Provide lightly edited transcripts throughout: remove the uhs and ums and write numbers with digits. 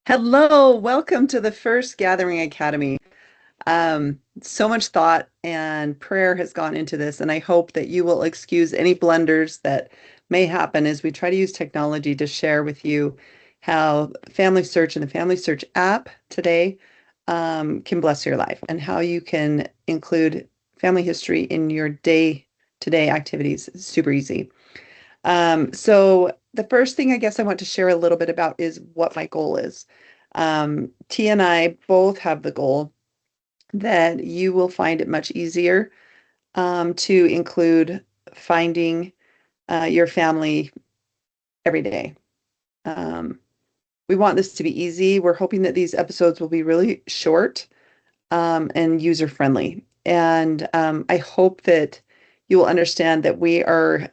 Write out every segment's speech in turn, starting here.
Hello, welcome to the First Gathering Academy. So much thought and prayer has gone into this, and I hope that you will excuse any blunders that may happen as we try to use technology to share with you how Family Search and the Family Search app today can bless your life and how you can include family history in your day-to-day activities. It's super easy. So the first thing I guess I want to share a little bit about is what my goal is. T and I both have the goal that you will find it much easier to include finding your family every day. Um, we want this to be easy. We're hoping that these episodes will be really short and user friendly. And I hope that you will understand that we are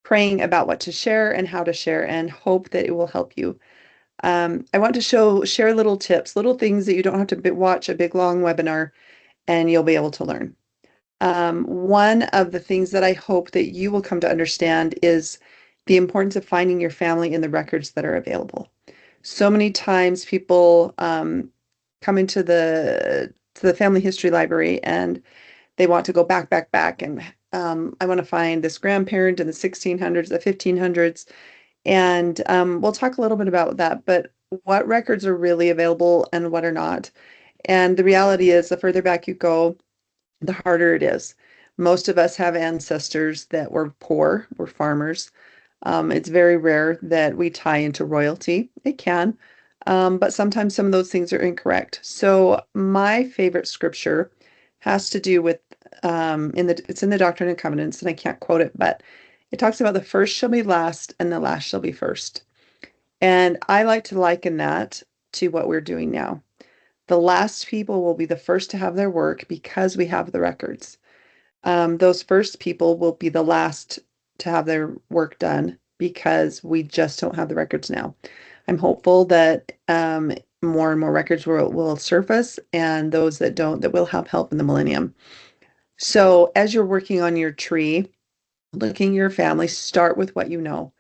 praying about what to share and how to share and hope that it will help you. I want to share little tips, little things that you don't have to watch a big long webinar and you'll be able to learn. One of the things that I hope that you will come to understand is the importance of finding your family in the records that are available. So many times people come into the family history library and they want to go back, and I want to find this grandparent in the 1600s, the 1500s, and we'll talk a little bit about that, but what records are really available and what are not. And the reality is, the further back you go, the harder it is. Most of us have ancestors that were poor, were farmers. It's very rare that we tie into royalty. It can, but sometimes some of those things are incorrect. So my favorite scripture has to do with it's in the Doctrine and Covenants, and I can't quote it, but it talks about the first shall be last and the last shall be first. And I like to liken that to what we're doing now. The last people will be the first to have their work because we have the records. Those first people will be the last to have their work done because we just don't have the records now. I'm hopeful that more and more records will surface, and those that don't, that will have help in the millennium. So as you're working on your tree, looking at your family, start with what you know.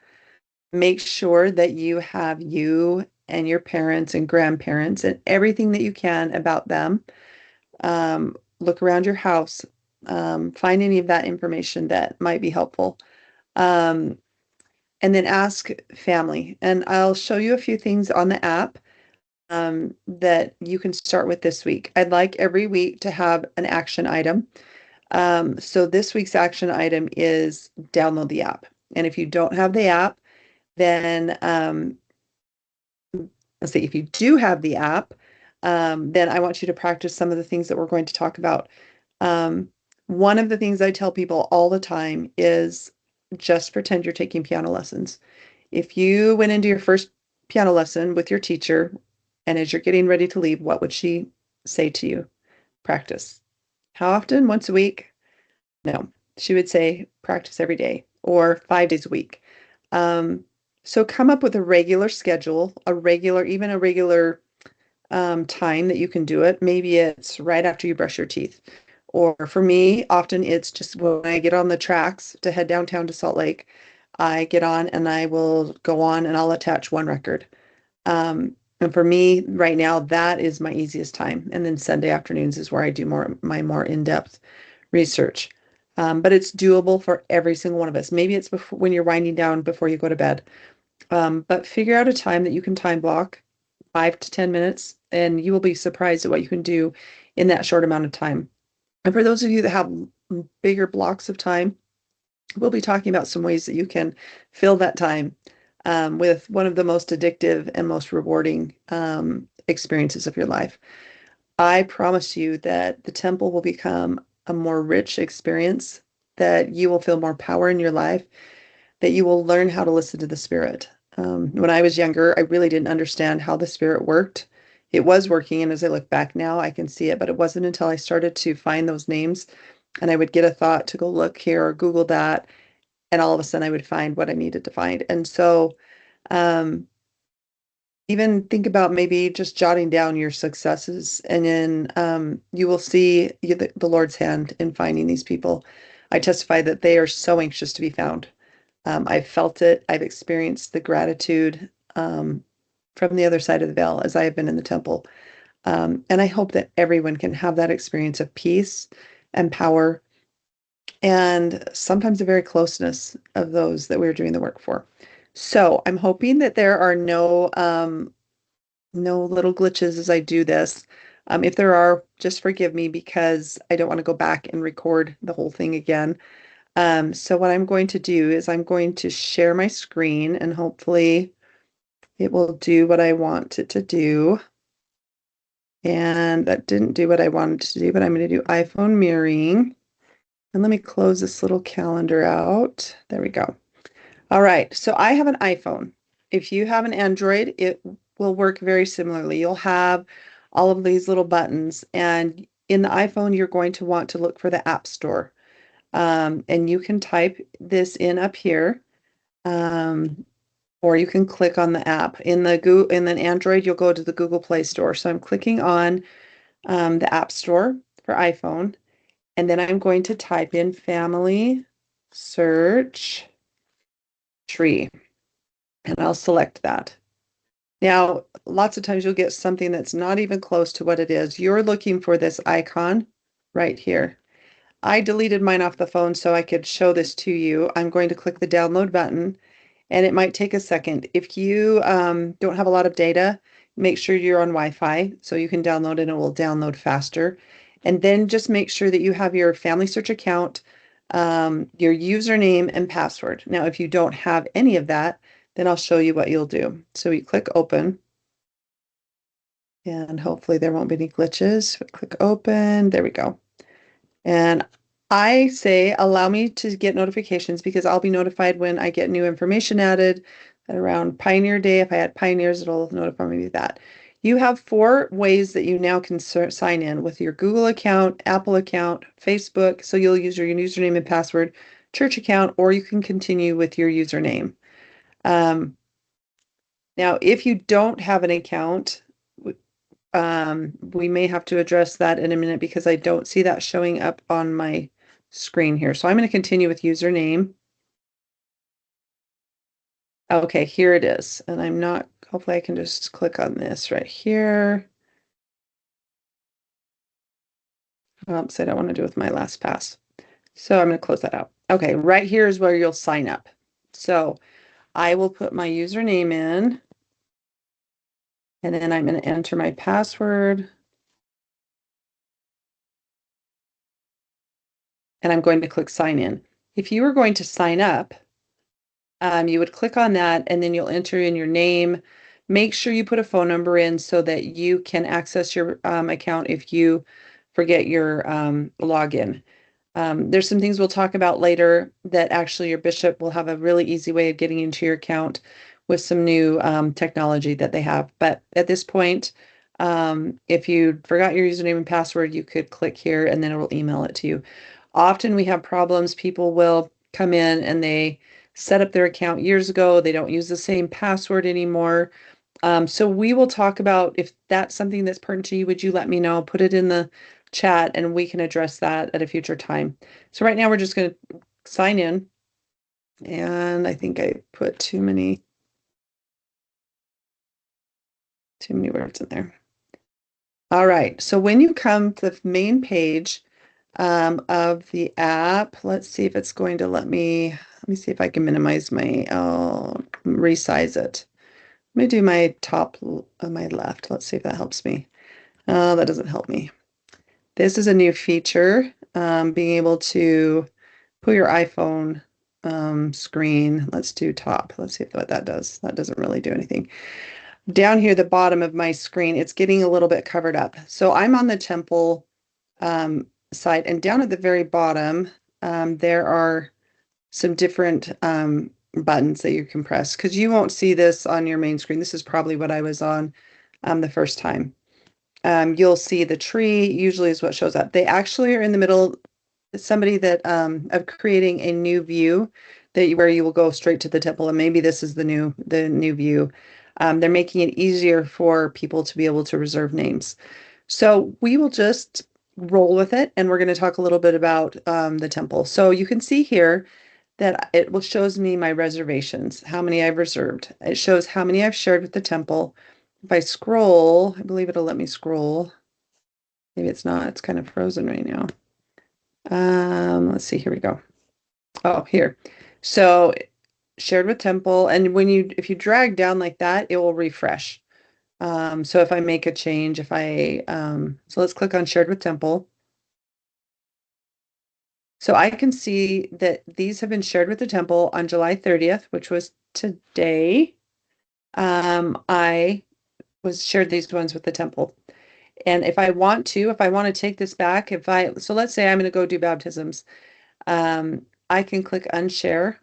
Make sure that you have you and your parents and grandparents and everything that you can about them. Look around your house, find any of that information that might be helpful. Um, and then ask family. And I'll show you a few things on the app that you can start with this week. I'd like every week to have an action item. So this week's action item is download the app. And if you don't have the app, then let's see, if you do have the app, then I want you to practice some of the things that we're going to talk about. Um, one of the things I tell people all the time is just pretend you're taking piano lessons. If you went into your first piano lesson with your teacher, and as you're getting ready to leave, what would she say to you? Practice. How often? Once a week? No. She would say practice every day or 5 days a week. Um, so come up with a regular schedule, even a regular time that you can do it. Maybe it's right after you brush your teeth. Or for me, often it's just when I get on the tracks to head downtown to Salt Lake, I get on and I will go on and I'll attach one record. And for me right now, that is my easiest time. And then Sunday afternoons is where I do my more in-depth research. But it's doable for every single one of us. Maybe it's when you're winding down before you go to bed. But figure out a time that you can time block, 5 to 10 minutes, and you will be surprised at what you can do in that short amount of time. And for those of you that have bigger blocks of time, we'll be talking about some ways that you can fill that time with one of the most addictive and most rewarding experiences of your life. I promise you that the temple will become a more rich experience, that you will feel more power in your life, that you will learn how to listen to the Spirit. When I was younger, I really didn't understand how the Spirit worked. It was working, and as I look back now, I can see it, but it wasn't until I started to find those names and I would get a thought to go look here or Google that, and all of a sudden I would find what I needed to find. And so, um, even think about maybe just jotting down your successes, and then you will see the Lord's hand in finding these people. I testify that they are so anxious to be found. I've felt it. I've experienced the gratitude. from the other side of the veil as I have been in the temple. And I hope that everyone can have that experience of peace and power and sometimes a very closeness of those that we're doing the work for. So I'm hoping that there are no little glitches as I do this. If there are, just forgive me because I don't want to go back and record the whole thing again. So what I'm going to do is I'm going to share my screen and hopefully it will do what I want it to do. And that didn't do what I wanted to do, but I'm going to do iPhone mirroring. And let me close this little calendar out. There we go. All right, so I have an iPhone. If you have an Android, it will work very similarly. You'll have all of these little buttons, and in the iPhone, you're going to want to look for the App Store. And you can type this in up here, or you can click on the app. In the Android, you'll go to the Google Play Store. So I'm clicking on the App Store for iPhone, and then I'm going to type in Family Search Tree, and I'll select that. Now, lots of times you'll get something that's not even close to what it is. You're looking for this icon right here. I deleted mine off the phone so I could show this to you. I'm going to click the download button, and it might take a second. If you don't have a lot of data, make sure you're on Wi-Fi so you can download it and it will download faster. And then just make sure that you have your Family Search account, your username and password. Now, if you don't have any of that, then I'll show you what you'll do. So you click open, and hopefully there won't be any glitches. Click open, there we go. And I say, allow me to get notifications because I'll be notified when I get new information added. At around Pioneer Day, if I had Pioneers, it'll notify me of that. You have 4 ways that you now can sign in with your Google account, Apple account, Facebook. So you'll use your username and password, church account, or you can continue with your username. Now, if you don't have an account, we may have to address that in a minute because I don't see that showing up on my screen here. So I'm going to continue with username. Okay, here it is. And I'm not, hopefully I can just click on this right here. Oops, I don't want to do it with my LastPass. So I'm going to close that out. Okay, right here is where you'll sign up. So I will put my username in, and then I'm going to enter my password. And I'm going to click sign in. If you were going to sign up, you would click on that and then you'll enter in your name. Make sure you put a phone number in so that you can access your account if you forget your login. There's some things we'll talk about later that actually your bishop will have a really easy way of getting into your account with some new technology that they have. But at this point, if you forgot your username and password, you could click here and then it will email it to you. Often we have problems. People will come in and they set up their account years ago. They don't use the same password anymore. So we will talk about if that's something that's pertinent to you, would you let me know? Put it in the chat and we can address that at a future time. So right now we're just going to sign in. And I think I put too many words in there. All right. So when you come to the main page of the app, let's see if it's going to let me see if I can minimize my, resize it. Let me do my top on my left. Let's see if that helps me. Oh, that doesn't help me. This is a new feature, being able to put your iPhone screen. Let's do top. Let's see what that does. That doesn't really do anything. Down here, the bottom of my screen, it's getting a little bit covered up. So I'm on the temple side, and down at the very bottom, there are some different buttons that you can press because you won't see this on your main screen. This is probably what I was on the first time. You'll see the tree usually is what shows up. They actually are in the middle, somebody that of creating a new view where you will go straight to the temple, and maybe this is the new view. They're making it easier for people to be able to reserve names. So we will just roll with it, and we're going to talk a little bit about the temple. So you can see here that it shows me my reservations, how many I've reserved. It shows how many I've shared with the temple, if I scroll, I believe it'll let me scroll. Maybe it's not. It's kind of frozen right now. Let's see. Here we go. Oh, here. So shared with Temple, and if you drag down like that, it will refresh. So if I make a change, so let's click on shared with Temple. So I can see that these have been shared with the Temple on July 30th, which was today. I was shared these ones with the Temple. And if I want to take this back, so let's say I'm going to go do baptisms, I can click unshare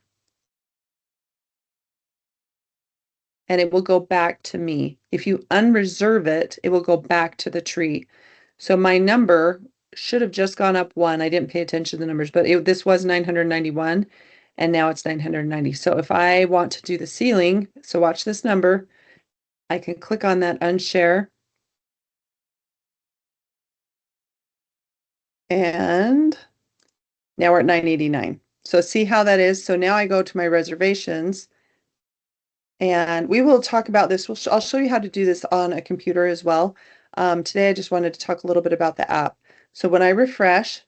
and it will go back to me. If you unreserve it, it will go back to the tree. So my number should have just gone up one. I didn't pay attention to the numbers, but this was 991 and now it's 990. So if I want to do the ceiling, so watch this number, I can click on that unshare and now we're at 989. So see how that is? So now I go to my reservations and we will talk about this. I'll show you how to do this on a computer as well. Today I just wanted to talk a little bit about the app. So when I refresh,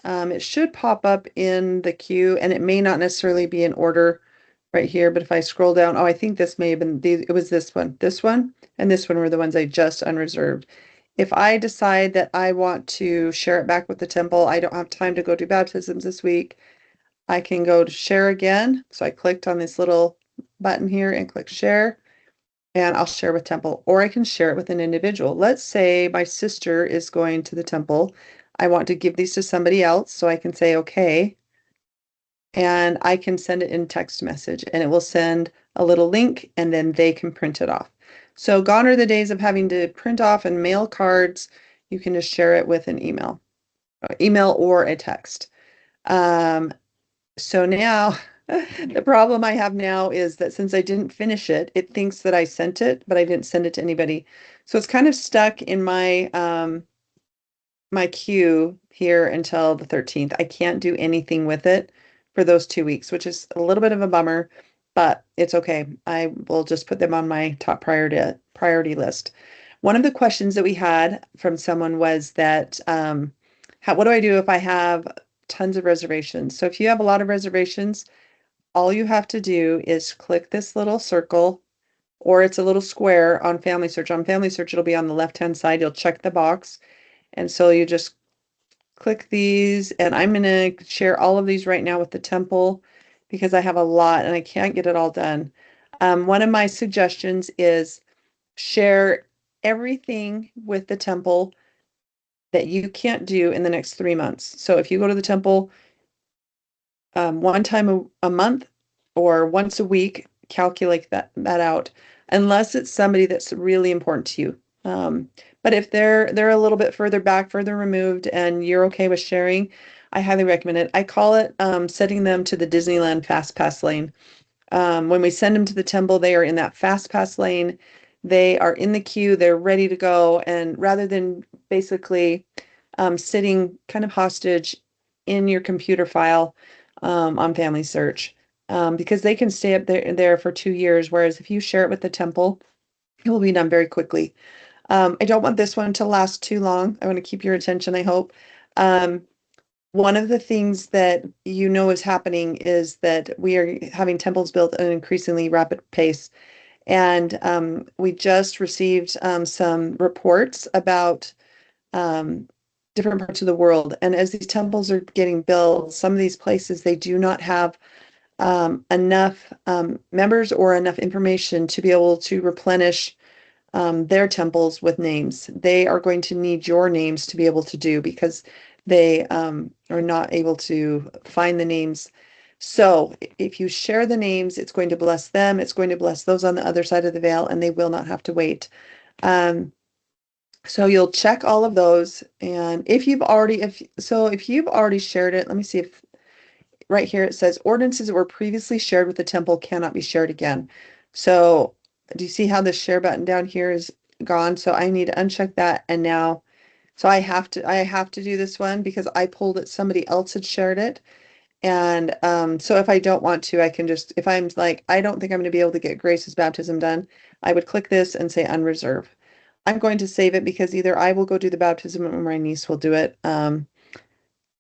it should pop up in the queue and it may not necessarily be in order right here, but if I scroll down, oh, I think this may have been, it was this one, and this one were the ones I just unreserved. If I decide that I want to share it back with the temple, I don't have time to go do baptisms this week, I can go to share again. So I clicked on this little button here and click share, and I'll share with temple, or I can share it with an individual. Let's say my sister is going to the temple. I want to give these to somebody else, so I can say okay, and I can send it in text message, and it will send a little link, and then they can print it off. So gone are the days of having to print off and mail cards. You can just share it with an email or a text. So now the problem I have now is that since I didn't finish it, it thinks that I sent it, but I didn't send it to anybody. So it's kind of stuck in my queue here until the 13th. I can't do anything with it for those 2 weeks, which is a little bit of a bummer, but it's okay. I will just put them on my top priority list. One of the questions that we had from someone was that what do I do if I have tons of reservations? So if you have a lot of reservations, all you have to do is click this little circle, or it's a little square on Family Search. On Family Search, it'll be on the left-hand side. You'll check the box. And so you just click these, and I'm going to share all of these right now with the temple because I have a lot and I can't get it all done. One of my suggestions is share everything with the temple that you can't do in the next 3 months. So if you go to the temple one time a month or once a week, calculate that out, unless it's somebody that's really important to you. But if they're a little bit further back, further removed, and you're okay with sharing, I highly recommend it. I call it setting them to the Disneyland Fast Pass lane. When we send them to the temple, they are in that Fast Pass lane. They are in the queue. They're ready to go. And rather than basically sitting kind of hostage in your computer file on Family Search, because they can stay up there for 2 years, whereas if you share it with the temple, it will be done very quickly. I don't want this one to last too long. I want to keep your attention, I hope. One of the things that you know is happening is that we are having temples built at an increasingly rapid pace. And we just received some reports about different parts of the world. And as these temples are getting built, some of these places, they do not have enough members or enough information to be able to replenish their temples with names. They are going to need your names to be able to do because they are not able to find the names. So if you share the names, it's going to bless them. It's going to bless those on the other side of the veil, and they will not have to wait. So you'll check all of those. And if you've already shared it, let me see if right here it says ordinances that were previously shared with the temple cannot be shared again. So do you see how the share button down here is gone? So I need to uncheck that, and so I have to do this one because I pulled it, somebody else had shared it. And so if I don't want to, I can just, if I'm like, I don't think I'm going to be able to get Grace's baptism done, I would click this and say unreserve. I'm going to save it because either I will go do the baptism or my niece will do it.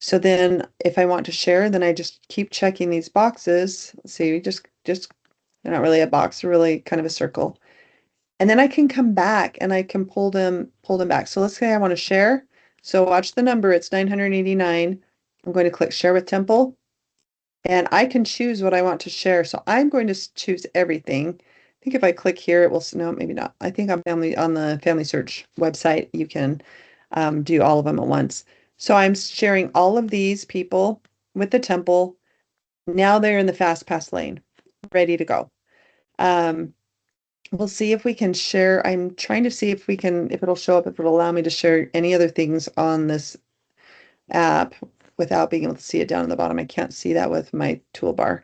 So then if I want to share, then I just keep checking these boxes. Let's see, just they're not really a box, they're really kind of a circle. And then I can come back and I can pull them back. So let's say I want to share. So watch the number, it's 989. I'm going to click share with Temple and I can choose what I want to share. So I'm going to choose everything. I think if I click here, it will, no, maybe not. I think on the Family Search website, you can do all of them at once. So I'm sharing all of these people with the temple. Now they're in the fast pass lane, ready to go. Um, we'll see if we can share. I'm trying to see if we can, if it'll show up, if it'll allow me to share any other things on this app without being able to see it down at the bottom. I can't see that with my toolbar.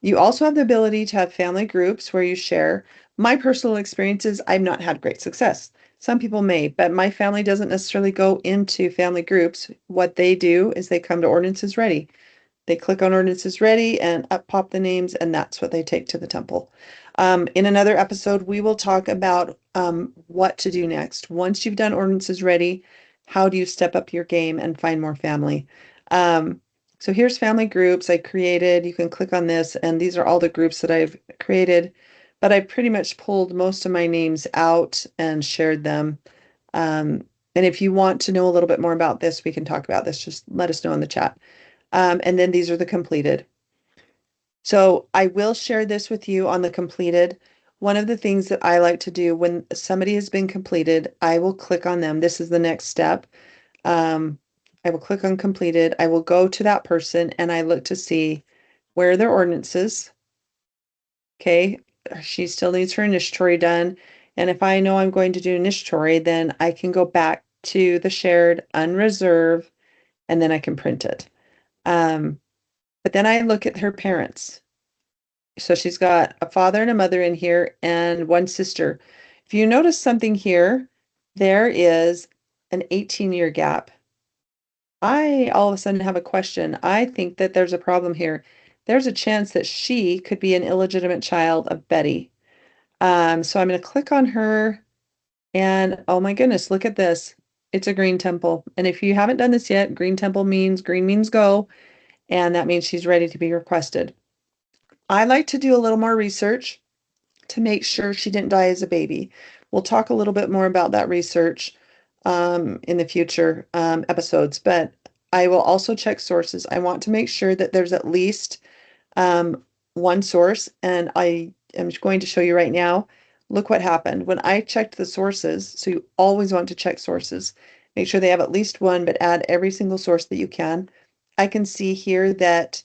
You also have the ability to have family groups where you share. My personal experiences, I've not had great success. Some people may, but my family doesn't necessarily go into family groups. What they do is they come to Ordinances Ready. They click on Ordinances Ready and up pop the names, and that's what they take to the temple. In another episode, we will talk about what to do next. Once you've done Ordinances Ready, how do you step up your game and find more family? So here's family groups I created. You can click on this, and these are all the groups that I've created, but I pretty much pulled most of my names out and shared them. And if you want to know a little bit more about this, we can talk about this. Just let us know in the chat. And then these are the completed. So I will share this with you on the completed. One of the things that I like to do when somebody has been completed, I will click on them. This is the next step. I will click on completed. I will go to that person and I look to see where are their ordinances. Okay, she still needs her initiatory done. And if I know I'm going to do initiatory, then I can go back to the shared unreserve and then I can print it. But then I look at her parents. So she's got a father and a mother in here and one sister. If you notice something here, there is an 18-year gap. I all of a sudden have a question. I think that there's a problem here. There's a chance that she could be an illegitimate child of Betty. So I'm going to click on her and oh my goodness, look at this. It's a green temple. And if you haven't done this yet, green means go, and that means she's ready to be requested. I like to do a little more research to make sure she didn't die as a baby. We'll talk a little bit more about that research in the future episodes, but I will also check sources. I want to make sure that there's at least one source, and I am going to show you right now. Look what happened when I checked the sources. So you always want to check sources. Make sure they have at least one, but add every single source that you can. I can see here that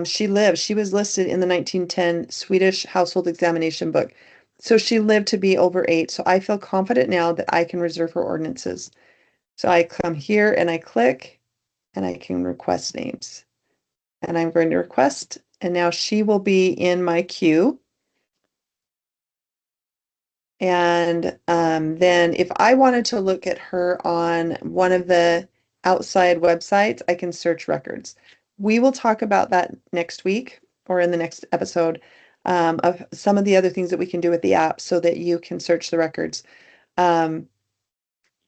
she was listed in the 1910 Swedish Household Examination book. So she lived to be over 8. So I feel confident now that I can reserve her ordinances. So I come here and I click and I can request names. And I'm going to request, and now she will be in my queue. And then if I wanted to look at her on one of the outside websites, I can search records. We will talk about that next week or in the next episode of some of the other things that we can do with the app so that you can search the records. And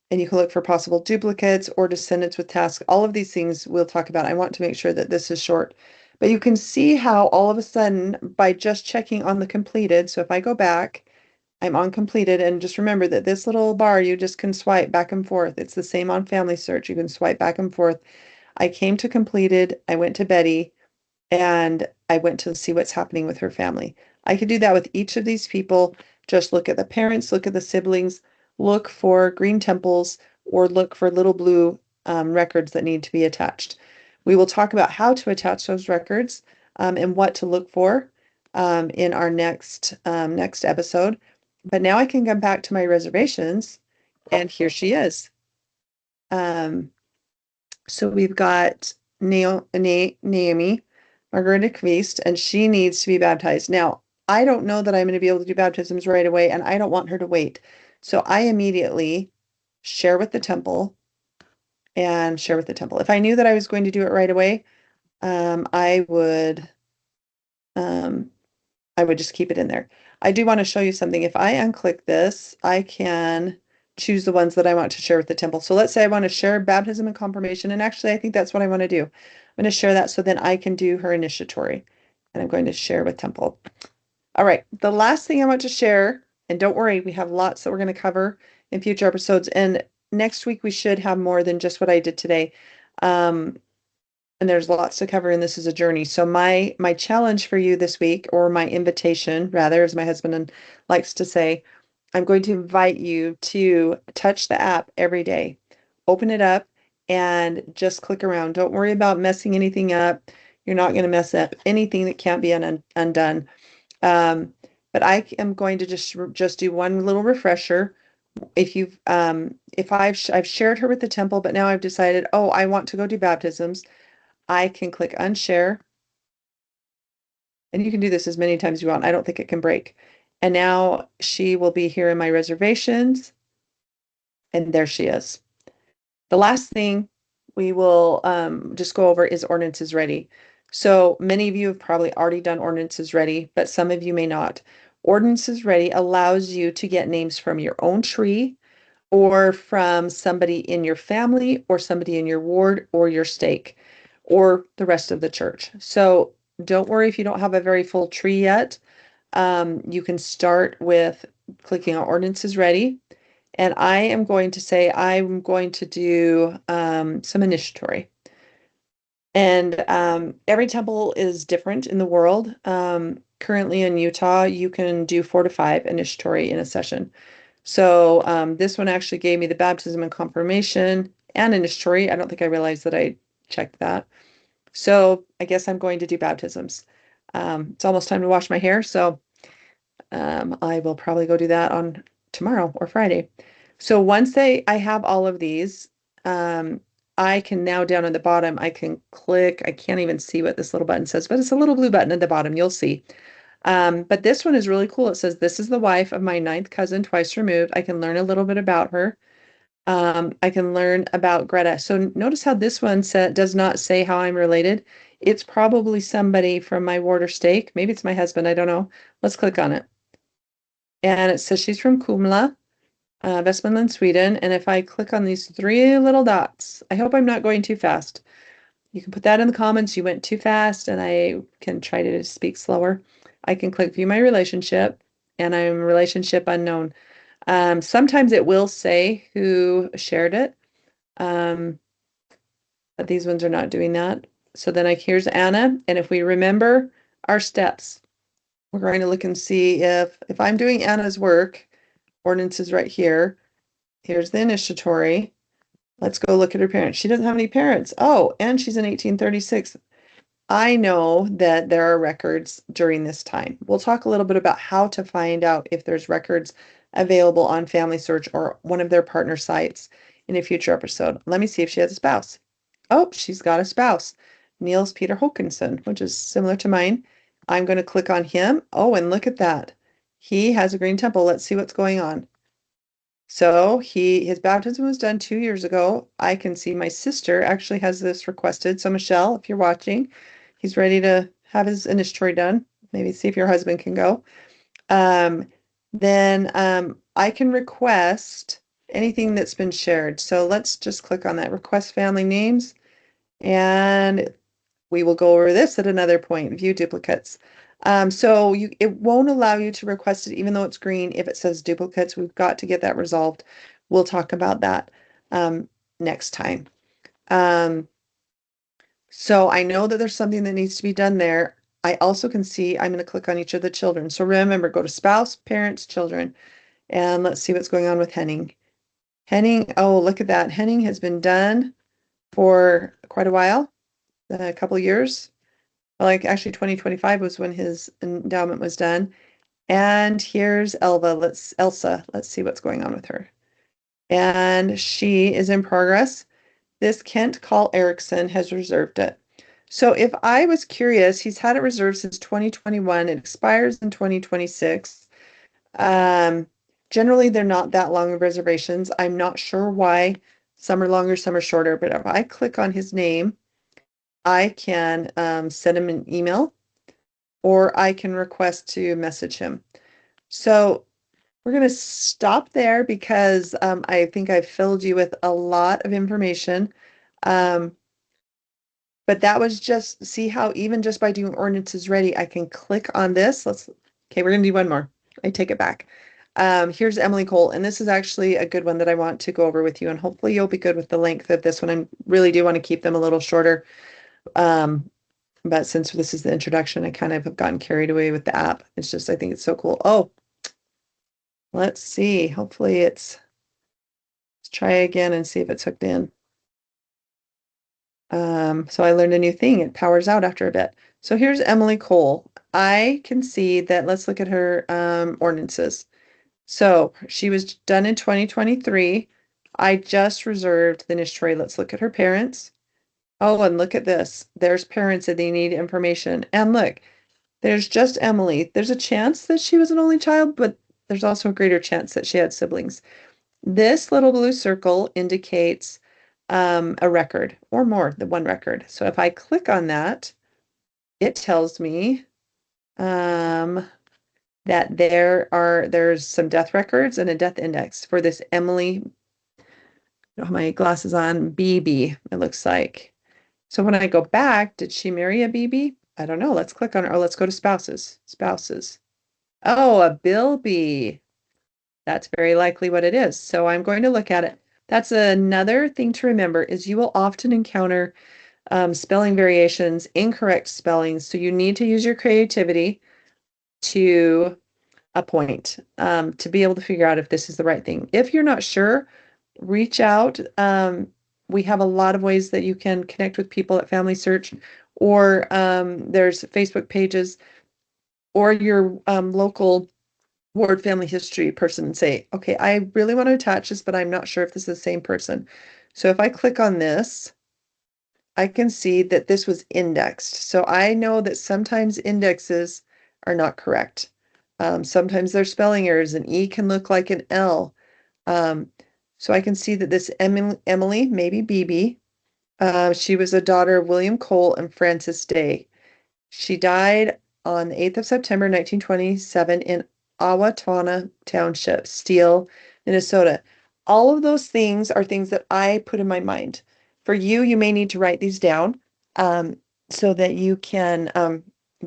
you can look for possible duplicates or descendants with tasks. All of these things we'll talk about. I want to make sure that this is short. But you can see how all of a sudden, by just checking on the completed, so if I go back, I'm on completed, and just remember that this little bar, you just can swipe back and forth. It's the same on Family Search. You can swipe back and forth. I came to completed, I went to Betty, and I went to see what's happening with her family. I could do that with each of these people. Just look at the parents, look at the siblings, look for green temples, or look for little blue records that need to be attached. We will talk about how to attach those records and what to look for in our next episode. But now I can come back to my reservations, and here she is. So we've got Naomi Margareta Kvist, and she needs to be baptized. Now, I don't know that I'm going to be able to do baptisms right away, and I don't want her to wait. So I immediately share with the temple and share with the temple. If I knew that I was going to do it right away, I would um, I would just keep it in there. I do want to show you something. If I unclick this, I can choose the ones that I want to share with the temple. So let's say I want to share baptism and confirmation, and actually I think that's what I want to do. I'm going to share that so then I can do her initiatory, and I'm going to share with temple. All right, the last thing I want to share, and don't worry, we have lots that we're going to cover in future episodes, and next week we should have more than just what I did today. Um, and there's lots to cover, and this is a journey. So my challenge for you this week, or my invitation, rather, as my husband likes to say, I'm going to invite you to touch the app every day. Open it up and just click around. Don't worry about messing anything up. You're not going to mess up anything that can't be undone. Um, but I am going to just do one little refresher. If I've shared her with the temple, but now I've decided, oh, I want to go do baptisms. I can click unshare, and you can do this as many times as you want. I don't think it can break. And now she will be here in my reservations, and there she is. The last thing we will just go over is ordinances ready. So many of you have probably already done ordinances ready, but some of you may not. Ordinances ready allows you to get names from your own tree or from somebody in your family or somebody in your ward or your stake or the rest of the church. So don't worry if you don't have a very full tree yet. You can start with clicking on ordinances ready. And I am going to say I'm going to do some initiatory. And every temple is different in the world. Currently in Utah, you can do 4 to 5 initiatory in a session. So this one actually gave me the baptism and confirmation and initiatory. I don't think I realized that I checked that. So I guess I'm going to do baptisms. It's almost time to wash my hair, so I will probably go do that on tomorrow or Friday. So once I have all of these, um, I can now down at the bottom, I can click. I can't even see what this little button says, but it's a little blue button at the bottom. You'll see. But this one is really cool. It says, "This is the wife of my ninth cousin, twice removed." I can learn a little bit about her. I can learn about Greta. So notice how this one does not say how I'm related. It's probably somebody from my ward or stake. Maybe it's my husband. I don't know. Let's click on it. And it says she's from Kumla, Västmanland, Sweden. And if I click on these 3 little dots, I hope I'm not going too fast. You can put that in the comments. You went too fast, and I can try to speak slower. I can click view my relationship, and I'm relationship unknown. Sometimes it will say who shared it, um, but these ones are not doing that. So then here's Anna, and if we remember our steps, we're going to look and see if I'm doing Anna's work, ordinance is right here. Here's the initiatory. Let's go look at her parents. She doesn't have any parents. Oh, and she's in 1836. I know that there are records during this time. We'll talk a little bit about how to find out if there's records available on Family Search or one of their partner sites in a future episode. Let me see if she has a spouse. Oh, she's got a spouse, Niels Peter Håkansson, which is similar to mine. I'm going to click on him. Oh, and look at that. He has a green temple. Let's see what's going on. So his baptism was done 2 years ago. I can see my sister actually has this requested. So Michelle, if you're watching, he's ready to have his initiatory done. Maybe see if your husband can go. Um, then I can request anything that's been shared. So let's just click on that request family names, and we will go over this at another point, view duplicates. So it won't allow you to request it, even though it's green, if it says duplicates. We've got to get that resolved. We'll talk about that next time. So I know that there's something that needs to be done there. I also can see, I'm going to click on each of the children. So remember, go to spouse, parents, children, and let's see what's going on with Henning. Henning, oh, look at that. Henning has been done for quite a while, a couple of years. Like actually 2025 was when his endowment was done. And here's Elsa. Let's see what's going on with her. And she is in progress. This Kent Call Erickson has reserved it. So if I was curious, he's had it reserved since 2021. It expires in 2026. Generally, they're not that long of reservations. I'm not sure why some are longer, some are shorter, but if I click on his name, I can send him an email or I can request to message him. So we're going to stop there because I think I've filled you with a lot of information. Um, but that was just, see how even just by doing ordinances ready, I can click on this. Okay, we're going to do one more. I take it back. Here's Emily Cole, and this is actually a good one that I want to go over with you, and hopefully you'll be good with the length of this one. I really do want to keep them a little shorter. But since this is the introduction, I kind of have gotten carried away with the app. It's just, I think it's so cool. Oh, let's see. Hopefully let's try again and see if it's hooked in. So I learned a new thing. It powers out after a bit. So here's Emily Cole. I can see that, let's look at her ordinances. So she was done in 2023. I just reserved the Nishtray. Let's look at her parents. Oh, and look at this. There's parents that they need information. And look, there's just Emily. There's a chance that she was an only child, but there's also a greater chance that she had siblings. This little blue circle indicates a record or more than one record. So if I click on that, it tells me that there's some death records and a death index for this Emily. I don't have my glasses on. BB, it looks like. So when I go back, did she marry a BB? I don't know. Let's click on her. Oh, let's go to spouses. Spouses. Oh, a Bilby. That's very likely what it is. So I'm going to look at it. That's another thing to remember is you will often encounter spelling variations, incorrect spellings. So you need to use your creativity to a point to be able to figure out if this is the right thing. If you're not sure, reach out. We have a lot of ways that you can connect with people at Family Search, or there's Facebook pages, or your local Ward family history person and say, okay, I really want to attach this, but I'm not sure if this is the same person. So if I click on this, I can see that this was indexed. So I know that sometimes indexes are not correct. Sometimes there's spelling errors. An E can look like an L. Um, so I can see that this Emily, maybe BB, she was a daughter of William Cole and Frances Day. She died on the 8th of September 1927 in Owatonna Township, Steele, Minnesota. All of those things are things that I put in my mind. For you, you may need to write these down so that you can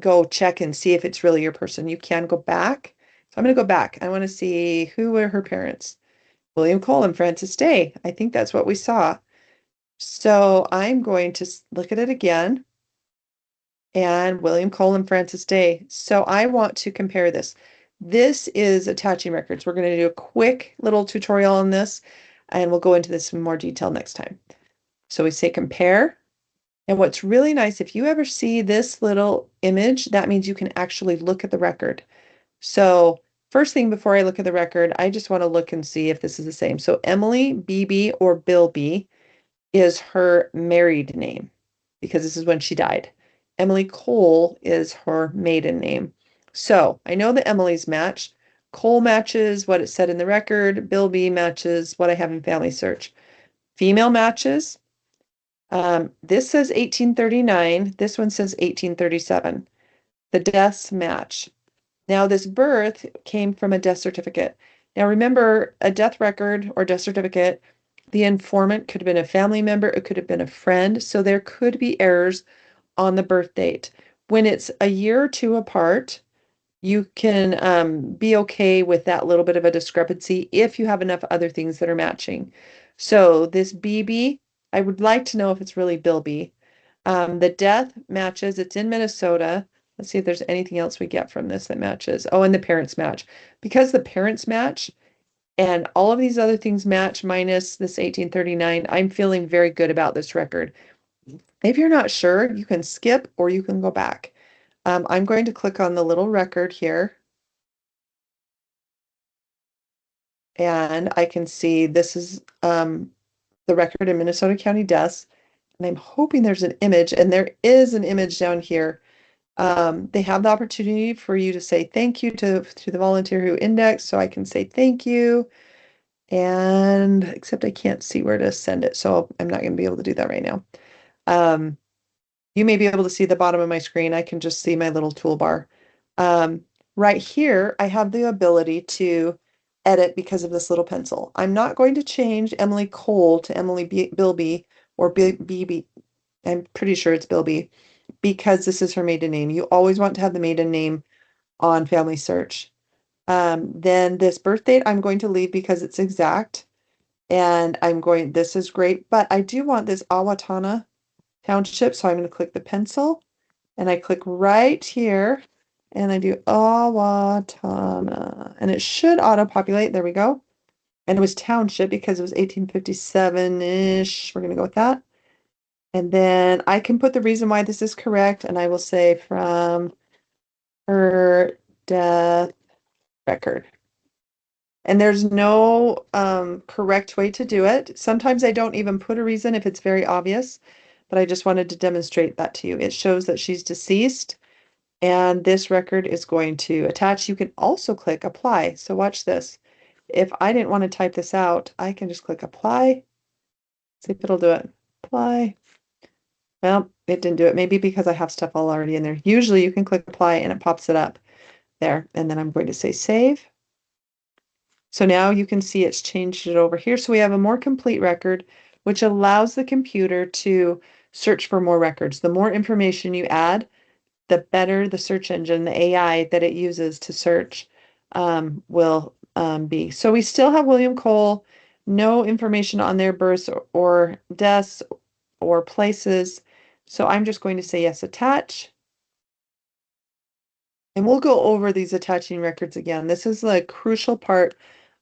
go check and see if it's really your person. You can go back. So I'm going to go back. I want to see who were her parents. William Cole and Frances Day. I think that's what we saw. So I'm going to look at it again. And William Cole and Frances Day. So I want to compare this. This is attaching records. We're going to do a quick little tutorial on this, and we'll go into this in more detail next time. So we say compare. And what's really nice, if you ever see this little image, that means you can actually look at the record. So first thing before I look at the record, I just want to look and see if this is the same. So Emily BB or Bill B is her married name because this is when she died. Emily Cole is her maiden name. So I know the Emily's match. Cole matches what it said in the record. Bill B matches what I have in Family Search. Female matches. This says 1839. This one says 1837. The deaths match. Now, this birth came from a death certificate. Now, remember, a death record or death certificate, the informant could have been a family member, it could have been a friend, so there could be errors on the birth date. When it's a year or two apart, you can be okay with that little bit of a discrepancy if you have enough other things that are matching. So this BB, I would like to know if it's really Bill B. The death matches, it's in Minnesota. Let's see if there's anything else we get from this that matches. Oh, and the parents match. Because the parents match and all of these other things match minus this 1839, I'm feeling very good about this record. If you're not sure, you can skip or you can go back. I'm going to click on the little record here. And I can see this is the record in Minnesota County deaths. And I'm hoping there's an image, and there is an image down here. They have the opportunity for you to say thank you to the volunteer who indexed, so I can say thank you. And except I can't see where to send it, so I'm not going to be able to do that right now. You may be able to see the bottom of my screen. I can just see my little toolbar. Um, right here, I have the ability to edit because of this little pencil. I'm not going to change Emily Cole to Emily Bilby or BB. I'm pretty sure it's Bilby because this is her maiden name. You always want to have the maiden name on Family Search. Then this birth date I'm going to leave because it's exact. And this is great, but I do want this Awatana Township, so I'm going to click the pencil and I click right here and I do Awatana and it should auto-populate. There we go. And it was township because it was 1857-ish. We're going to go with that. And then I can put the reason why this is correct and I will say from her death record. And there's no correct way to do it. Sometimes I don't even put a reason if it's very obvious, but I just wanted to demonstrate that to you. It shows that she's deceased and this record is going to attach. You can also click apply. So watch this. If I didn't want to type this out, I can just click apply. See if it'll do it. Apply. Well, it didn't do it. Maybe because I have stuff all already in there. Usually you can click apply and it pops it up there. And then I'm going to say save. So now you can see it's changed it over here. So we have a more complete record, which allows the computer to search for more records. The more information you add, the better the search engine, the AI that it uses to search will be. So we still have William Cole, no information on their births or deaths or places. So I'm just going to say yes, attach. And we'll go over these attaching records again. This is a crucial part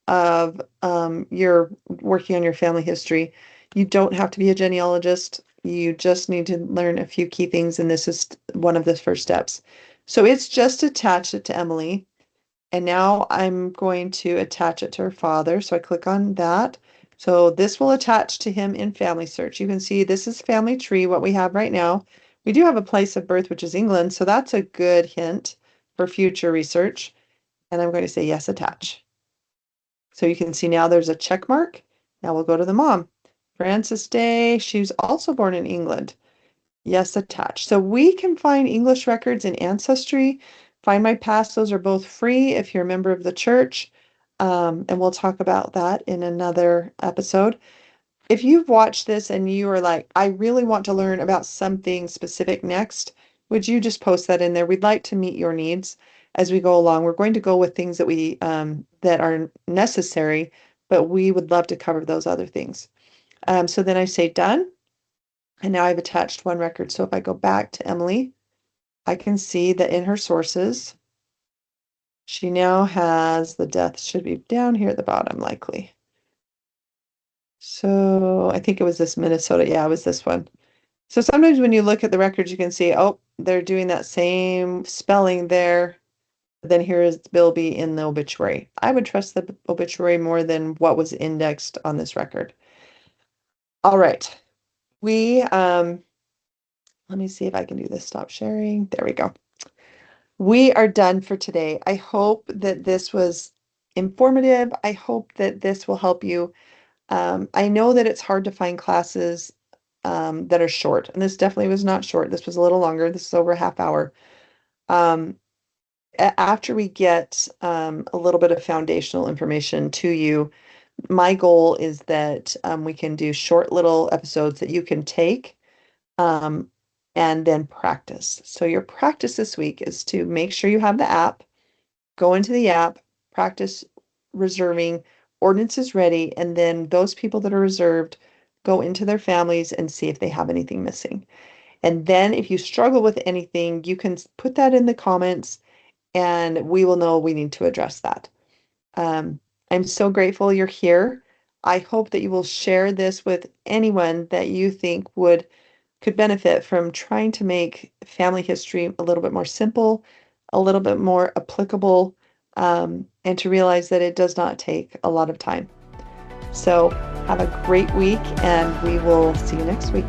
of your working on your family history. You don't have to be a genealogist. You just need to learn a few key things, and this is one of the first steps. So it's just attached it to Emily, and now I'm going to attach it to her father. So I click on that. So this will attach to him in Family Search. You can see this is family tree, what we have right now. We do have a place of birth, which is England, so that's a good hint for future research. And I'm going to say yes, attach. So you can see now there's a check mark. Now we'll go to the mom. Frances Day, she was also born in England. Yes, attached. So we can find English records in Ancestry. Find My Past, those are both free if you're a member of the church. And we'll talk about that in another episode. If you've watched this and you are like, I really want to learn about something specific next, would you just post that in there? We'd like to meet your needs as we go along. We're going to go with things that we that are necessary, but we would love to cover those other things. So then I say done, and now I've attached one record. So if I go back to Emily, I can see that in her sources, she now has the death should be down here at the bottom, likely. So I think it was this Minnesota. Yeah, it was this one. So sometimes when you look at the records, you can see, oh, they're doing that same spelling there. Then here is Bilby in the obituary. I would trust the obituary more than what was indexed on this record. All right. Let me see if I can do this. Stop sharing. There we go. We are done for today. I hope that this was informative. I hope that this will help you. I know that it's hard to find classes that are short, and this definitely was not short. This was a little longer. This is over a half hour. Um, After we get a little bit of foundational information to you, my goal is that we can do short little episodes that you can take um, and then practice. So your practice this week is to make sure you have the app, go into the app, practice reserving, ordinances ready, and then those people that are reserved, go into their families and see if they have anything missing. And then if you struggle with anything, you can put that in the comments and we will know we need to address that. I'm so grateful you're here. I hope that you will share this with anyone that you think could benefit from trying to make family history a little bit more simple, a little bit more applicable, and to realize that it does not take a lot of time. So have a great week, and we will see you next week.